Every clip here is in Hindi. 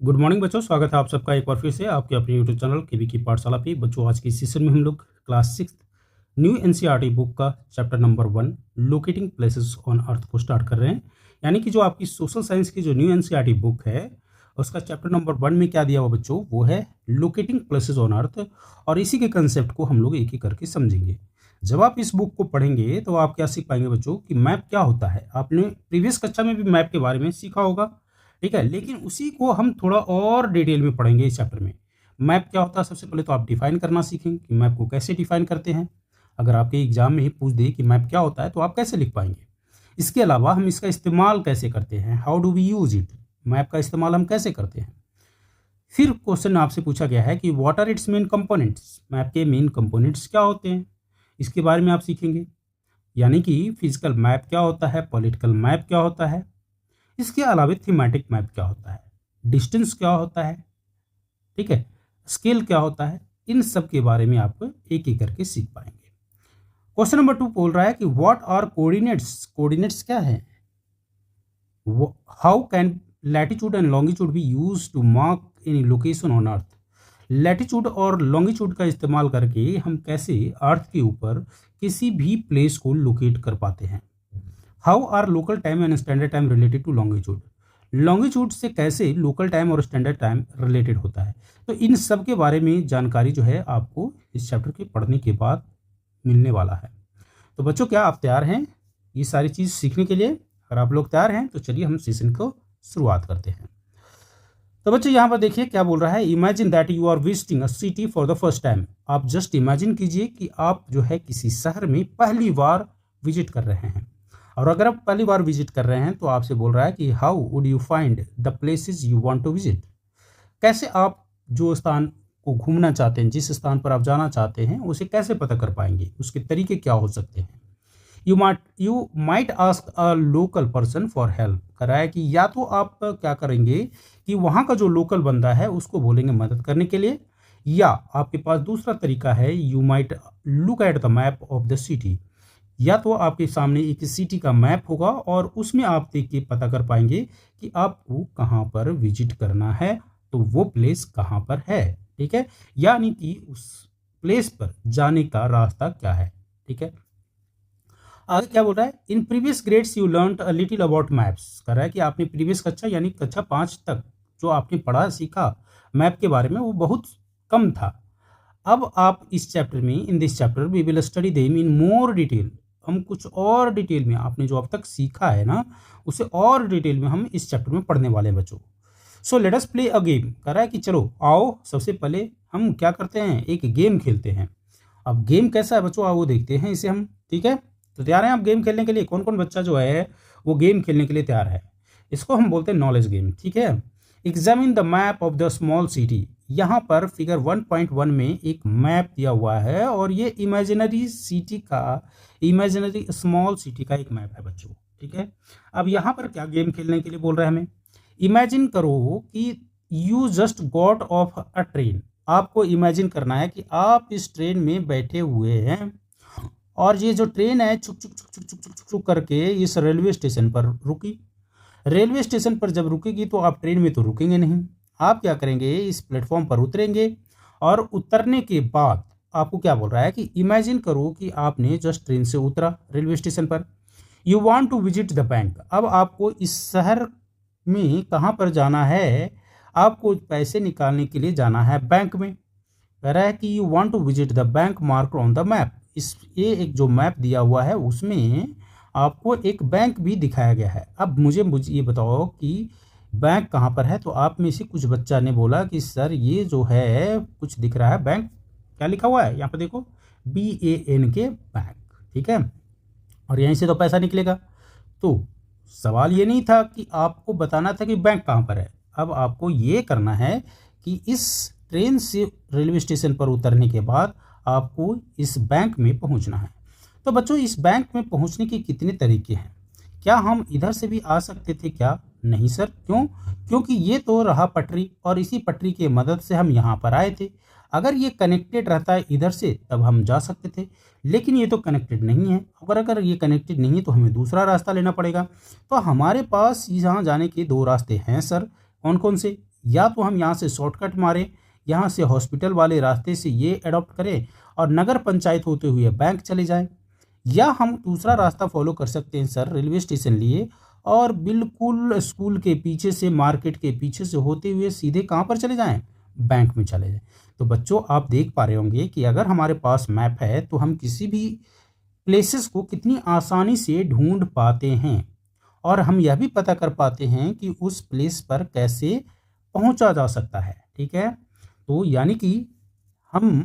गुड मॉर्निंग बच्चों, स्वागत है आप सबका एक बार फिर से आपके अपने यूट्यूब चैनल केवी की पाठशाला पे। बच्चों, आज की सेशन में हम लोग क्लास 6 न्यू एनसीईआरटी बुक का chapter number 1 locating places on earth को स्टार्ट कर रहे हैं। यानी कि जो आपकी सोशल साइंस की जो न्यू एनसीईआरटी बुक है उसका चैप्टर नंबर 1 में क्या दिया हुआ बच्चों, वो है लोकेटिंग प्लेसेस ऑन अर्थ। और इसी के कंसेप्ट को हम लोग एक एक करके समझेंगे। जब आप इस बुक को पढ़ेंगे तो आप क्या सीख पाएंगे बच्चों कि मैप क्या होता है। आपने प्रीवियस कक्षा में भी मैप के बारे में सीखा होगा, ठीक है, लेकिन उसी को हम थोड़ा और डिटेल में पढ़ेंगे इस चैप्टर में। मैप क्या होता है, सबसे पहले तो आप डिफाइन करना सीखेंगे कि मैप को कैसे डिफाइन करते हैं। अगर आपके एग्जाम में ही पूछ दे कि मैप क्या होता है तो आप कैसे लिख पाएंगे। इसके अलावा हम इसका इस्तेमाल कैसे करते हैं, how do we use it, map का इस्तेमाल हम कैसे करते हैं। फिर क्वेश्चन आपसे पूछा गया है कि what are its main components, map के मेन कंपोनेंट्स क्या होते हैं, इसके बारे में आप सीखेंगे। यानी कि फिजिकल मैप क्या होता है, पॉलिटिकल मैप क्या होता है, इसके अलावा थीमेटिक मैप क्या होता है, डिस्टेंस क्या होता है, ठीक है, स्केल क्या होता है। इन सब के बारे में आप एक एक करके सीख पाएंगे। क्वेश्चन नंबर 2 बोल रहा है कि व्हाट आर कोऑर्डिनेट्स, कोऑर्डिनेट्स क्या है, how can latitude and longitude be use to mark any location on earth. Latitude और लॉन्गिट्यूड का इस्तेमाल करके हम कैसे अर्थ के ऊपर किसी भी प्लेस को लोकेट कर पाते हैं। How are local time and standard time related to longitude, longitude से कैसे लोकल टाइम और स्टैंडर्ड टाइम रिलेटेड होता है। तो इन सब के बारे में जानकारी जो है आपको इस चैप्टर के पढ़ने के बाद मिलने वाला है। तो बच्चों, क्या आप तैयार हैं ये सारी चीज़ सीखने के लिए? अगर आप लोग तैयार हैं तो चलिए हम सेशन को शुरुआत करते हैं। तो बच्चों, यहाँ पर देखिए क्या बोल रहा है। Imagine that you are visiting a city for the first time. आप जस्ट इमेजिन कीजिए कि आप जो है किसी शहर में पहली बार विजिट कर रहे हैं। और अगर आप पहली बार विजिट कर रहे हैं तो आपसे बोल रहा है कि how would you find the places you want to visit. कैसे आप जो स्थान को घूमना चाहते हैं, जिस स्थान पर आप जाना चाहते हैं, उसे कैसे पता कर पाएंगे, उसके तरीके क्या हो सकते हैं। You might ask a local person for help. कर रहा है कि या तो आप क्या करेंगे कि वहाँ का जो लोकल बंदा है उसको बोलेंगे मदद करने के लिए, या आपके पास दूसरा तरीका है, you might look at the map of the city. या तो आपके सामने एक सिटी का मैप होगा और उसमें आप देख के पता कर पाएंगे कि आपको कहाँ पर विजिट करना है, तो वो प्लेस कहाँ पर है, ठीक है, यानी कि उस प्लेस पर जाने का रास्ता क्या है, ठीक है। आगे क्या बोल रहा है, in previous grades you learn a little about maps. कर रहा है कि आपने प्रीवियस कक्षा यानी कक्षा 5 तक जो आपने पढ़ा सीखा मैप के बारे में वो बहुत कम था। अब आप इस चैप्टर में, in this chapter we will study them in more detail. हम कुछ और डिटेल में आपने जो अब तक सीखा है ना उसे और डिटेल में हम इस चैप्टर में पढ़ने वाले हैं बच्चों। So let us play a game. कह रहा है कि चलो आओ सबसे पहले हम क्या करते हैं, एक गेम खेलते हैं। अब गेम कैसा है बच्चों, आओ वो देखते हैं इसे हम, ठीक है। तो तैयार हैं आप गेम खेलने के लिए? कौन कौन बच्चा जो है वो गेम खेलने के लिए तैयार है? इसको हम बोलते हैं नॉलेज गेम, ठीक है। Examine the map of the small city. यहाँ पर फिगर 1.1 में एक मैप दिया हुआ है और ये इमेजिनरी सिटी का, इमेजिनरी स्मॉल सिटी का एक मैप है बच्चों, ठीक है। अब यहाँ पर क्या गेम खेलने के लिए बोल रहा है हमें, इमेजिन करो कि you just got of a train. आपको इमेजिन करना है कि आप इस ट्रेन में बैठे हुए हैं और ये जो ट्रेन है छुक छुक छुक छुक छुक छुक छुक छुक करके इस रेलवे स्टेशन पर रुकी। रेलवे स्टेशन पर जब रुकेगी तो आप ट्रेन में तो रुकेंगे नहीं, आप क्या करेंगे, इस प्लेटफॉर्म पर उतरेंगे। और उतरने के बाद आपको क्या बोल रहा है कि इमेजिन करो कि आपने जस्ट ट्रेन से उतरा रेलवे स्टेशन पर। You want to visit the bank. अब आपको इस शहर में कहाँ पर जाना है, आपको पैसे निकालने के लिए जाना है बैंक में। कह रहा है कि you want to visit the bank marked on the map. इस ये एक जो मैप दिया हुआ है उसमें आपको एक बैंक भी दिखाया गया है। अब मुझे ये बताओ कि बैंक कहाँ पर है। तो आप में से कुछ बच्चा ने बोला कि सर ये जो है कुछ दिख रहा है बैंक, क्या लिखा हुआ है यहाँ पर देखो, BAN के बैंक, ठीक है, और यहीं से तो पैसा निकलेगा। तो सवाल ये नहीं था कि आपको बताना था कि बैंक कहाँ पर है। अब आपको ये करना है कि इस ट्रेन से रेलवे स्टेशन पर उतरने के बाद आपको इस बैंक में पहुंचना है। तो बच्चों, इस बैंक में पहुंचने के कितने तरीके हैं? क्या हम इधर से भी आ सकते थे क्या? नहीं सर, क्यों? क्योंकि ये तो रहा पटरी और इसी पटरी की मदद से हम यहाँ पर आए थे। अगर ये कनेक्टेड रहता है इधर से तब हम जा सकते थे, लेकिन ये तो कनेक्टेड नहीं है। अगर ये कनेक्टेड नहीं है तो हमें दूसरा रास्ता लेना पड़ेगा। तो हमारे पास यहाँ जाने के दो रास्ते हैं सर। कौन कौन से? या तो हम यहाँ से शॉर्टकट मारें, यहाँ से हॉस्पिटल वाले रास्ते से ये अडॉप्ट करें और नगर पंचायत होते हुए बैंक चले जाएं, या हम दूसरा रास्ता फॉलो कर सकते हैं सर, रेलवे स्टेशन लिए और बिल्कुल स्कूल के पीछे से, मार्केट के पीछे से होते हुए सीधे कहाँ पर चले जाएं, बैंक में चले जाएं। तो बच्चों आप देख पा रहे होंगे कि अगर हमारे पास मैप है तो हम किसी भी प्लेसेस को कितनी आसानी से ढूंढ पाते हैं और हम यह भी पता कर पाते हैं कि उस प्लेस पर कैसे पहुंचा जा सकता है। ठीक है, तो यानी कि हम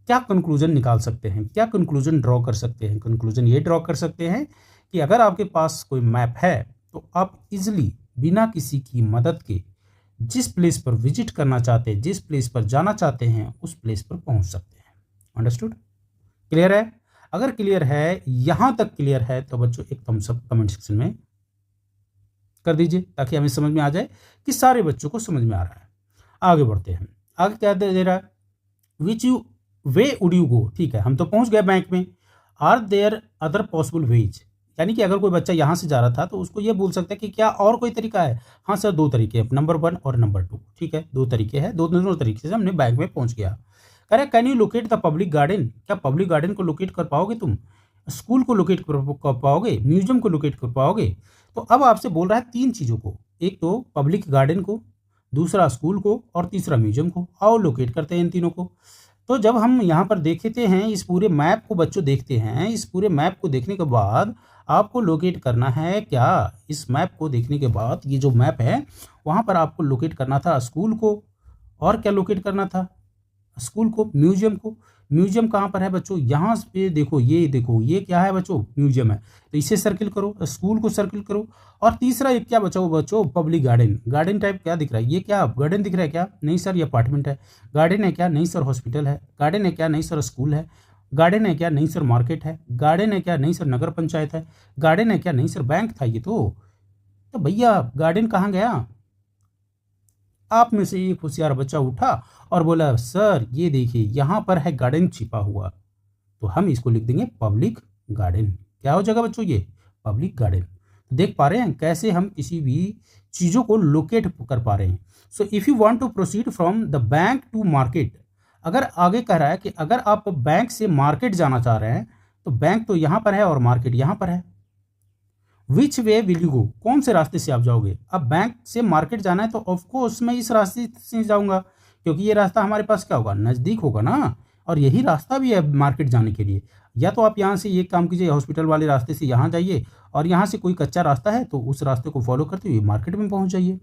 क्या कंक्लूजन निकाल सकते हैं, क्या कंक्लूजन ड्रॉ कर सकते हैं? कंक्लूजन ये ड्रॉ कर सकते हैं कि अगर आपके पास कोई मैप है तो आप इजीली बिना किसी की मदद के जिस प्लेस पर विजिट करना चाहते हैं, जिस प्लेस पर जाना चाहते हैं, उस प्लेस पर पहुंच सकते हैं। अंडरस्टूड? क्लियर है? अगर क्लियर है, यहां तक क्लियर है, तो बच्चों एक थम्स अप कमेंट सेक्शन में कर दीजिए ताकि हमें समझ में आ जाए कि सारे बच्चों को समझ में आ रहा है। आगे बढ़ते हैं। आगे क्या दे रहा है? Which you way would you go. ठीक है, हम तो पहुंच गए बैंक में। Are there other possible ways, यानी कि अगर कोई बच्चा यहाँ से जा रहा था तो उसको ये बोल सकता है कि क्या और कोई तरीका है? हाँ सर, दो तरीके हैं, नंबर 1 और नंबर 2। ठीक है, दो तरीके हैं, दोनों तरीके से हमने बैंक में पहुंच गया। कह रहे can you locate the public garden, क्या पब्लिक गार्डन को लोकेट कर पाओगे तुम? स्कूल को लोकेट कर पाओगे? म्यूजियम को लोकेट कर पाओगे? तो अब आपसे बोल रहा है 3 चीज़ों को, एक तो पब्लिक गार्डन को, दूसरा स्कूल को और तीसरा म्यूजियम को। आओ लोकेट करते हैं इन तीनों को। तो जब हम यहाँ पर देखते हैं, इस पूरे मैप को बच्चों देखते हैं, इस पूरे मैप को देखने के बाद आपको लोकेट करना है क्या? इस मैप को देखने के बाद ये जो मैप है वहाँ पर आपको लोकेट करना था स्कूल को, और क्या लोकेट करना था? स्कूल को, म्यूजियम को। म्यूजियम कहाँ पर है बच्चों? यहाँ पे देखो, ये क्या है बच्चों? म्यूजियम है, तो इसे सर्किल करो, स्कूल को सर्किल करो। और तीसरा एक क्या बचा बच्चों? Public garden. गार्डन टाइप क्या दिख रहा है? ये क्या गार्डन दिख रहा है क्या? नहीं सर, ये अपार्टमेंट है। गार्डन है क्या? नहीं सर, हॉस्पिटल है। गार्डन है क्या? नहीं सर, स्कूल है। गार्डन है क्या? नहीं सर, मार्केट है। गार्डन है क्या? नहीं सर, नगर पंचायत है। गार्डन है क्या? नहीं सर, बैंक था ये तो भैया गार्डन कहाँ गया? आप में से एक होशियार बच्चा उठा और बोला सर ये देखिए यहाँ पर है गार्डन छिपा हुआ, तो हम इसको लिख देंगे पब्लिक गार्डन। क्या हो जाएगा बच्चों? ये पब्लिक गार्डन। तो देख पा रहे हैं कैसे हम किसी भी चीज़ों को लोकेट कर पा रहे हैं। So if you want to proceed from the bank to market, अगर आगे कह रहा है कि अगर आप बैंक से मार्केट जाना चाह रहे हैं तो बैंक तो यहाँ पर है और मार्केट यहाँ पर है। विच वे विल यू गो, कौन से रास्ते से आप जाओगे? अब बैंक से मार्केट जाना है तो ऑफकोर्स मैं इस रास्ते से जाऊंगा, क्योंकि ये रास्ता हमारे पास क्या होगा? नज़दीक होगा ना, और यही रास्ता भी है मार्केट जाने के लिए। या तो आप यहाँ से ये काम कीजिए, हॉस्पिटल वाले रास्ते से यहाँ जाइए, और यहाँ से कोई कच्चा रास्ता है तो उस रास्ते को फॉलो करते हुए मार्केट में पहुँच जाइए।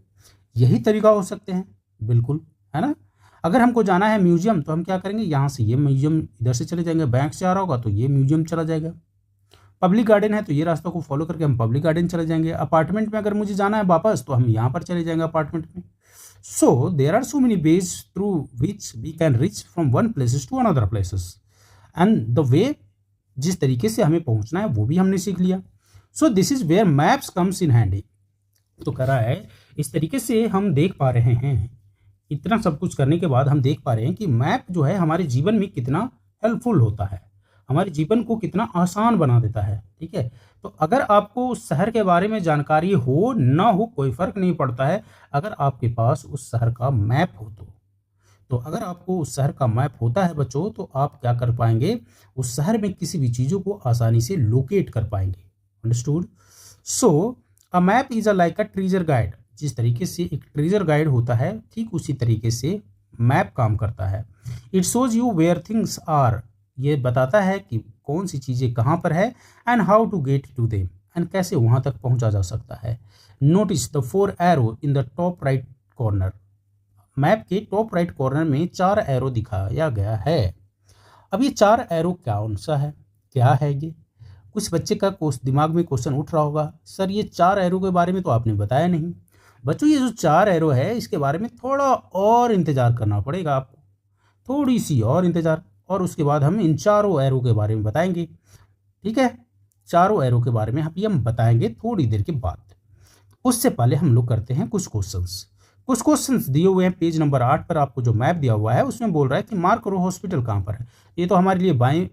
यही तरीका हो सकते हैं, बिल्कुल, है ना। अगर हमको जाना है म्यूजियम तो हम क्या करेंगे? यहाँ से ये म्यूजियम इधर से चले जाएंगे, बैंक से आ रहा होगा तो ये म्यूजियम चला जाएगा। पब्लिक गार्डन है तो ये रास्ता को फॉलो करके हम पब्लिक गार्डन चले जाएंगे। अपार्टमेंट में अगर मुझे जाना है वापस तो हम यहाँ पर चले जाएंगे अपार्टमेंट में। So there are so many ways through which we can reach from one places to another places, and the way, जिस तरीके से हमें पहुँचना है वो भी हमने सीख लिया। So this is where maps comes in handy. तो कह रहा है इस तरीके से हम देख पा रहे हैं, इतना सब कुछ करने के बाद हम देख पा रहे हैं कि मैप जो है हमारे जीवन में कितना हेल्पफुल होता है, हमारे जीवन को कितना आसान बना देता है। ठीक है, तो अगर आपको उस शहर के बारे में जानकारी हो ना हो कोई फ़र्क नहीं पड़ता है, अगर आपके पास उस शहर का मैप हो तो अगर आपको उस शहर का मैप होता है बच्चों तो आप क्या कर पाएंगे? उस शहर में किसी भी चीज़ों को आसानी से लोकेट कर पाएंगे। Understood? So a map is a like a treasure guide. जिस तरीके से एक ट्रेजर गाइड होता है ठीक उसी तरीके से मैप काम करता है। It shows you where things are, ये बताता है कि कौन सी चीज़ें कहाँ पर है, and how to get to them, and कैसे वहाँ तक पहुँचा जा सकता है। Notice the 4 arrow in the top right corner. Map के टॉप राइट कॉर्नर में 4 एरो दिखाया गया है। अब ये 4 एरो कौन सा है, क्या है ये? कुछ बच्चे का दिमाग में क्वेश्चन उठ रहा होगा, सर ये 4 एरो के बारे में तो आपने बताया नहीं। बच्चों ये जो 4 एरो है इसके बारे में थोड़ा और इंतज़ार करना पड़ेगा आपको, थोड़ी सी और इंतज़ार, और उसके बाद हम इन 4 एरो के बारे में बताएंगे। ठीक है, 4 एरो के बारे में हम बताएंगे थोड़ी देर के बाद। उससे पहले हम लोग करते हैं कुछ क्वेश्चंस दिए हुए हैं पेज नंबर 8 पर। आपको जो मैप दिया हुआ है उसमें बोल रहा है कि मार्क करो हॉस्पिटल कहाँ पर है। ये तो हमारे लिए बाएं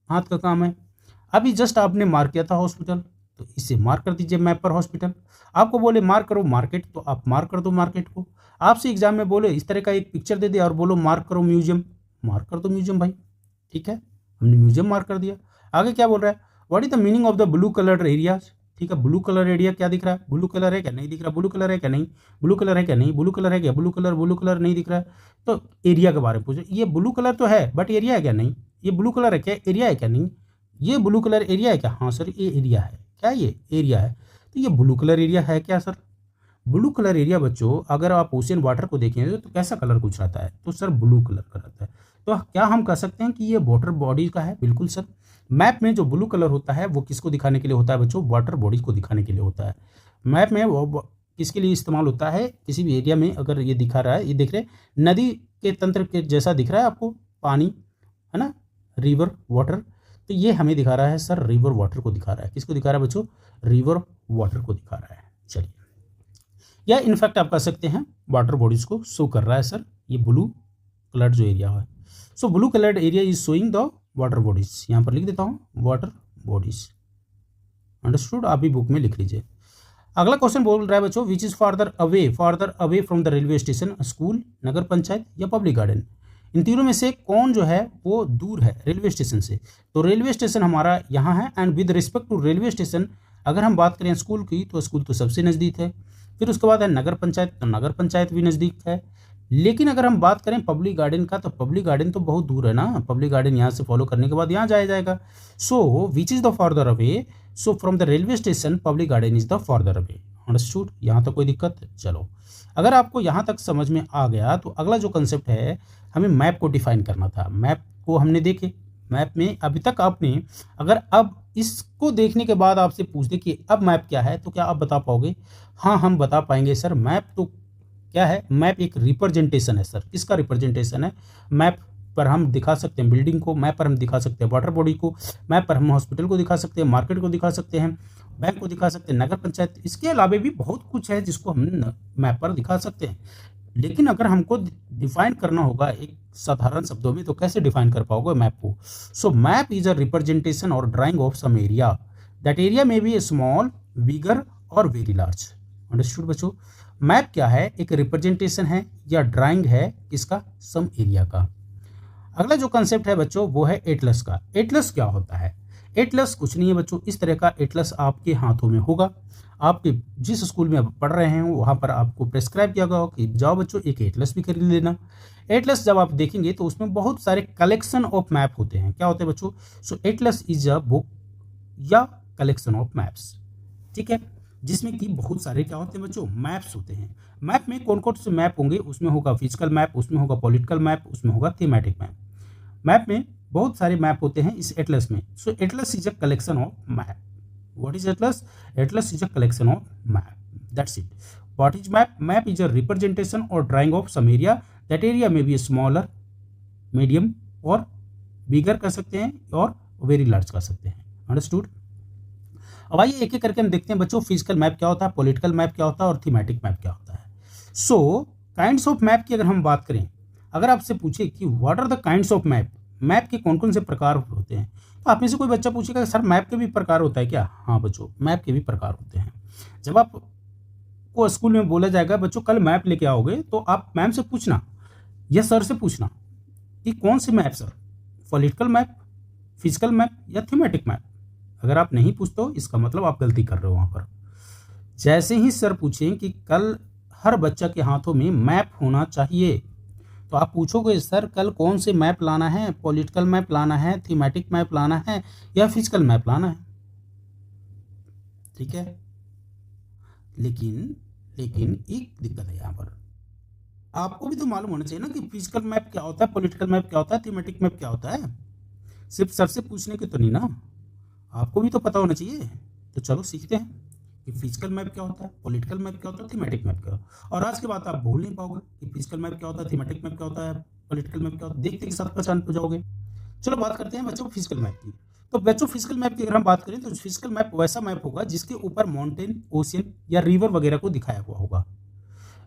हाथ का काम है। अभी जस्ट आपने मार्क किया था हॉस्पिटल, तो इसे मार्क कर दीजिए मैप पर हॉस्पिटल। आपको बोले मार्क करो मार्केट, तो आप मार्क कर दो मार्केट को। आपसे एग्जाम में बोले इस तरह का एक पिक्चर दे दिया और बोलो मार्क करो म्यूजियम, मार्क कर दो म्यूजियम भाई। ठीक है, हमने म्यूजियम मार्क कर दिया। आगे क्या बोल रहा है, what is the meaning of the blue colour areas. ठीक है, ब्लू कलर एरिया क्या दिख रहा है, ब्लू कलर है क्या, नहीं दिख रहा, ब्लू कलर है क्या, नहीं, ब्लू कलर है क्या, नहीं, ब्लू कलर है क्या, ब्लू कलर नहीं दिख रहा है। तो एरिया के बारे में पूछो, ये ब्लू कलर तो है बट एरिया है क्या, नहीं, ये ब्लू कलर है क्या, एरिया है क्या, नहीं, ये ब्लू कलर एरिया है क्या, हाँ सर ये एरिया है, क्या ये एरिया है, तो ये ब्लू कलर एरिया है क्या सर। ब्लू कलर एरिया बच्चों, अगर आप ओशियन वाटर को देखेंगे तो कैसा कलर कुछ रहता है, तो सर ब्लू कलर का रहता है। तो क्या हम कह सकते हैं कि ये वाटर बॉडी का है, बिल्कुल सर। मैप में जो ब्लू कलर होता है वो किसको दिखाने के लिए होता है बच्चों, वाटर बॉडी को दिखाने के लिए होता है। मैप में वो किसके लिए इस्तेमाल होता है, किसी भी एरिया में अगर ये दिखा रहा है, ये देख रहे हैं नदी के तंत्र के जैसा दिख रहा है आपको, पानी है ना, रिवर वाटर, तो ये हमें दिखा रहा है सर रिवर वाटर को दिखा रहा है। किसको दिखा रहा है बच्चों, रिवर वाटर को दिखा रहा है। चलिए, या इनफैक्ट आप कह सकते हैं वाटर बॉडीज को शो कर रहा है सर ये ब्लू कलर जो एरिया है। सो blue coloured area is showing the water bodies, यहाँ पर लिख देता हूँ वाटर बॉडीज, अंडरस्टूड, आप भी बुक में लिख लीजिए। अगला क्वेश्चन बोल रहा है बच्चों, which is farther away from the railway station, school, nagar panchayat या पब्लिक गार्डन। इन तीनों में से कौन जो है वो दूर है रेलवे स्टेशन से। तो रेलवे स्टेशन हमारा यहाँ है, and with respect to railway station अगर हम बात करें स्कूल की तो स्कूल तो सबसे नज़दीक है। फिर उसके बाद है नगर पंचायत, तो नगर पंचायत भी नज़दीक है। लेकिन अगर हम बात करें पब्लिक गार्डन का, तो पब्लिक गार्डन तो बहुत दूर है ना, पब्लिक गार्डन यहाँ से फॉलो करने के बाद यहाँ जाया जाएगा। So which is the farther away, so from the railway station public garden is the farther away, understood. यहाँ तक कोई दिक्कत, चलो अगर आपको यहाँ तक समझ में आ गया तो अगला जो कंसेप्ट है, हमें मैप को डिफाइन करना था। मैप को हमने देखे, मैप में अभी तक आपने, अगर अब इसको देखने के बाद आपसे पूछ दे कि अब मैप क्या है, तो क्या आप बता पाओगे। हाँ हम बता पाएंगे सर, मैप तो क्या है, मैप एक रिप्रेजेंटेशन है सर। किसका रिप्रेजेंटेशन है, मैप पर हम दिखा सकते हैं बिल्डिंग को, मैप पर हम दिखा सकते हैं वाटर बॉडी को, मैप पर हम हॉस्पिटल को दिखा सकते हैं, मार्केट को दिखा सकते हैं, बैंक को दिखा सकते हैं, नगर पंचायत, इसके अलावा भी बहुत कुछ है जिसको हम मैप पर दिखा सकते हैं। लेकिन अगर हमको डिफाइन करना होगा एक साधारण शब्दों में, तो कैसे डिफाइन कर पाओगे मैप को। So map is a representation or drawing of some area, that area में be small, bigger or very large, understood बच्चों। मैप क्या है, एक रिप्रेजेंटेशन है या ड्राइंग है इसका, सम एरिया का। अगला जो कंसेप्ट है बच्चों वो है एटलस का। एटलस क्या होता है, एटलस कुछ नहीं है बच्चों, इस तरह का एटलस आपके हाथों में होगा। आपके जिस स्कूल में आप पढ़ रहे हैं वहाँ पर आपको प्रेस्क्राइब किया गया हो कि जाओ बच्चों एक एटलस भी खरीद लेना। एटलस जब आप देखेंगे तो उसमें बहुत सारे कलेक्शन ऑफ मैप होते हैं। क्या होते हैं बच्चों, सो एटलस इज अ बुक या कलेक्शन ऑफ मैप्स, ठीक है, जिसमें कि बहुत सारे क्या होते हैं बच्चों, मैप्स होते हैं। मैप में कौन कौन से मैप होंगे, उसमें होगा फिजिकल मैप, उसमें होगा पॉलिटिकल मैप, उसमें होगा थीमेटिक मैप। मैप में बहुत सारे मैप होते हैं इस एटलस में। So atlas is a collection of map. What is atlas, atlas is a collection of map, that's it. What is map, map is a representation or drawing of some area, that area में be smaller, medium or bigger कर सकते हैं और वेरी लार्ज कर सकते हैं, अंडरस्टूड। अब आइए एक एक करके हम देखते हैं बच्चों, फिजिकल मैप क्या होता है, पॉलिटिकल मैप क्या होता है और थीमेटिक मैप क्या होता है। सो काइंड्स ऑफ मैप की अगर हम बात करें, अगर आपसे पूछे कि what are the kinds of map, map के कौन कौन से प्रकार होते हैं, तो आप में से कोई बच्चा पूछेगा सर मैप के भी प्रकार होता है क्या। हाँ बच्चों, मैप के भी प्रकार होते हैं। जब आप को स्कूल में बोला जाएगा बच्चों कल मैप लेके आओगे, तो आप मैम से पूछना या सर से पूछना कि कौन से map sir, political map, physical map या थीमेटिक मैप। अगर आप नहीं पूछते हो इसका मतलब आप गलती कर रहे हो वहाँ पर। जैसे ही सर पूछें कि कल हर बच्चा के हाथों में मैप होना चाहिए, तो आप पूछोगे सर कल कौन से मैप लाना है, पॉलिटिकल मैप लाना है, थीमेटिक मैप लाना है या फिजिकल मैप लाना है, ठीक है। लेकिन एक दिक्कत है यहाँ पर, आपको भी तो मालूम होना चाहिए ना कि फिजिकल मैप क्या होता है, पॉलिटिकल मैप क्या होता है, थीमेटिक मैप क्या होता है। सिर्फ सर से पूछने के तो नहीं ना, आपको भी तो पता होना चाहिए। तो चलो सीखते हैं कि फिजिकल मैप क्या होता है, पॉलिटिकल मैप क्या होता है, थीमेटिक मैप क्या होता है। और आज के बाद आप भूल नहीं पाओगे कि फिजिकल मैप क्या होता है, थीमेटिक मैप क्या होता है, पॉलिटिकल मैप क्या होता है, देखते के साथ पहचान हो जाओगे। चलो बात करते हैं बच्चों फिजिकल मैप की। तो बच्चों फिजिकल मैप की अगर हम बात करें तो फिजिकल मैप वैसा मैप होगा जिसके ऊपर माउंटेन, ओशियन या रिवर वगैरह को दिखाया हुआ होगा।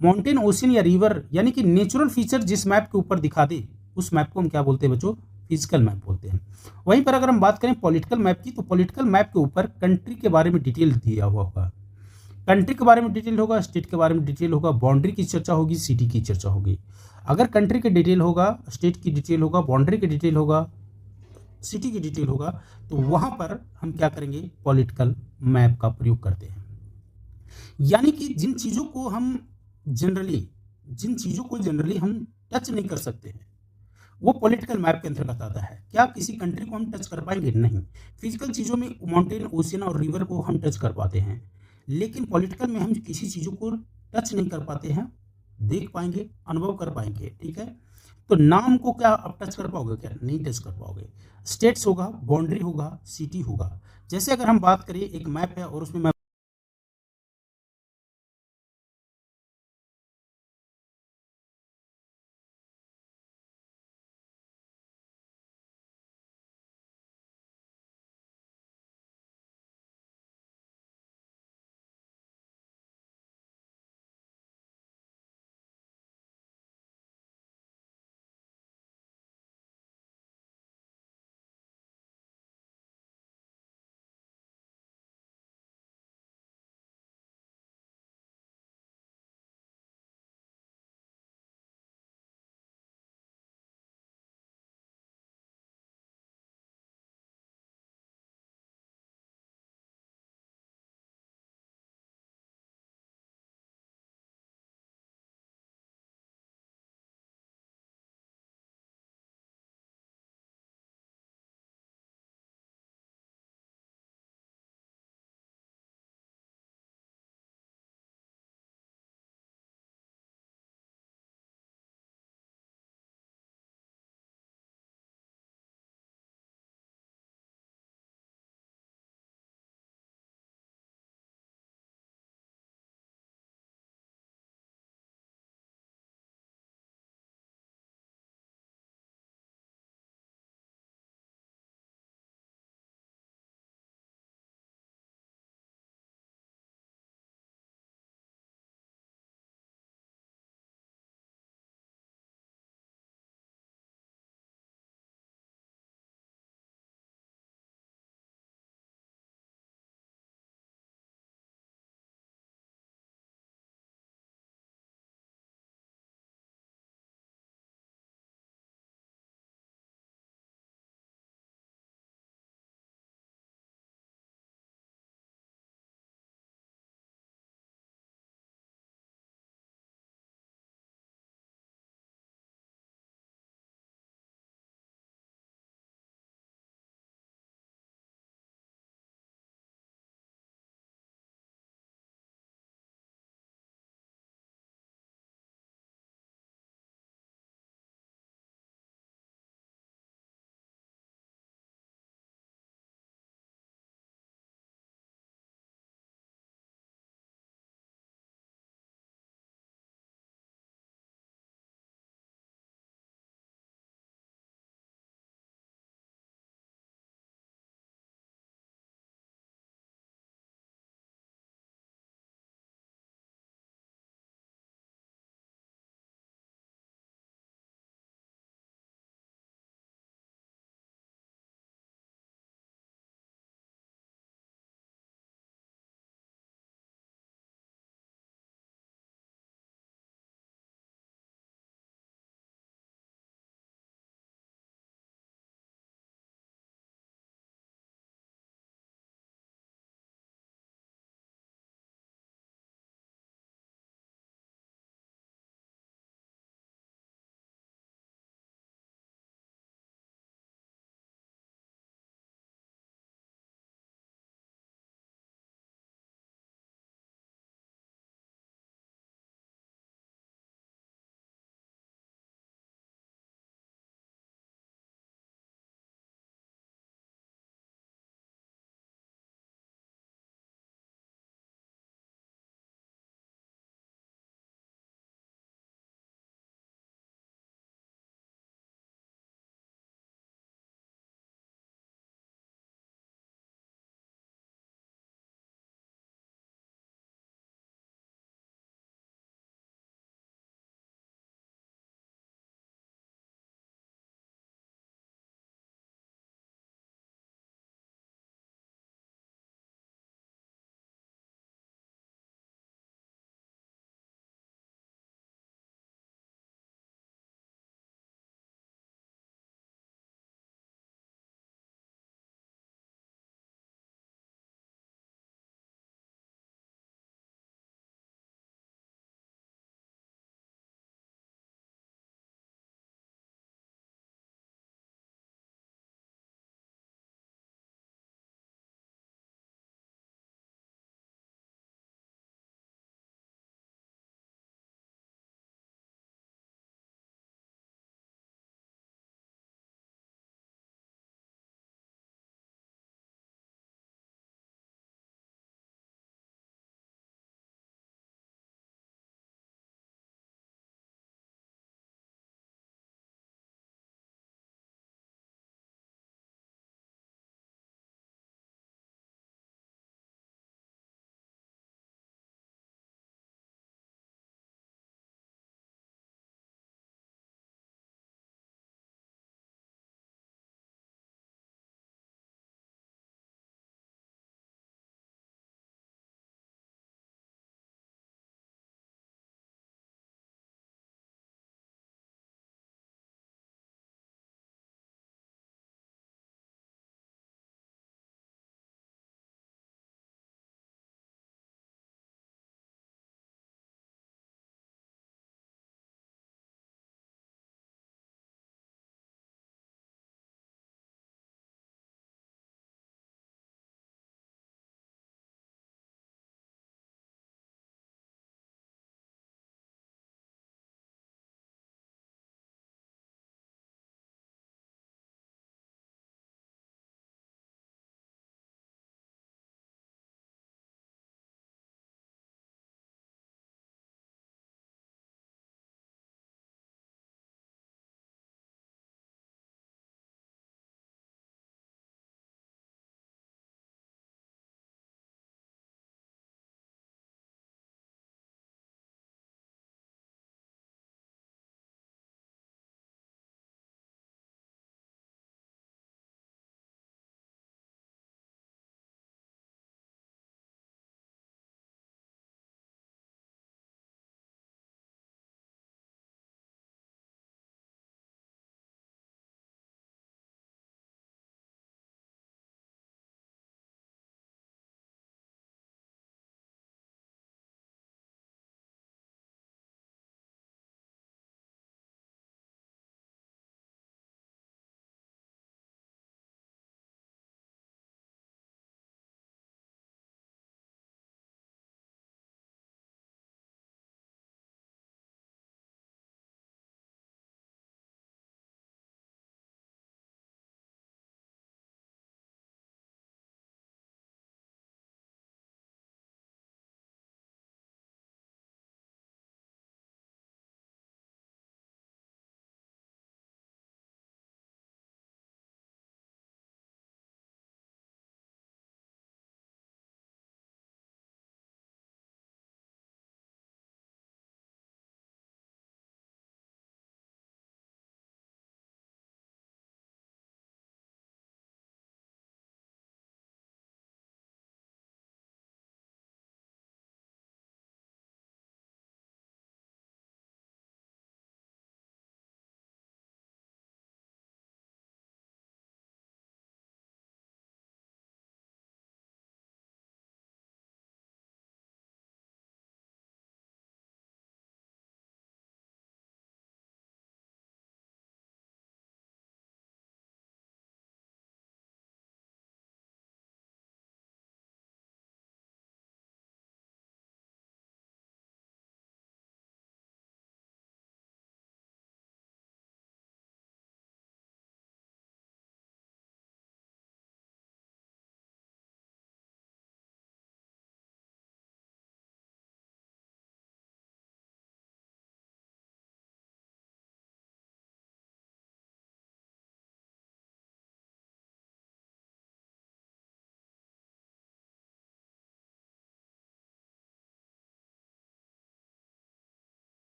माउंटेन, ओशियन या रिवर यानी कि नेचुरल फीचर जिस मैप के ऊपर दिखा दे उस मैप को हम क्या बोलते हैं बच्चों, फिजिकल मैप बोलते हैं। वहीं पर अगर हम बात करें पॉलिटिकल मैप की, तो पॉलिटिकल मैप के ऊपर कंट्री के बारे में डिटेल दिया हुआ होगा, कंट्री के बारे में डिटेल होगा, स्टेट के बारे में डिटेल होगा, बाउंड्री की चर्चा होगी, सिटी की चर्चा होगी। अगर कंट्री के डिटेल होगा, स्टेट की डिटेल होगा, बाउंड्री की डिटेल होगा, सिटी की डिटेल होगा, तो वहां पर हम क्या करेंगे, पॉलिटिकल मैप का प्रयोग करते हैं। यानी कि जिन चीज़ों को जनरली हम टच नहीं कर सकते हैं, वो पॉलिटिकल मैप के अंतर्गत आता है। क्या किसी कंट्री को हम टच कर पाएंगे? नहीं। फिजिकल चीज़ों में माउंटेन, ओशियन और रिवर को हम टच कर पाते हैं, लेकिन पॉलिटिकल में हम किसी चीज़ों को टच नहीं कर पाते हैं, देख पाएंगे, अनुभव कर पाएंगे। ठीक है, तो नाम को क्या आप टच कर पाओगे? क्या नहीं टच कर पाओगे। स्टेट्स होगा, बाउंड्री होगा, सिटी होगा। जैसे अगर हम बात करें, एक मैप है और उसमें मैं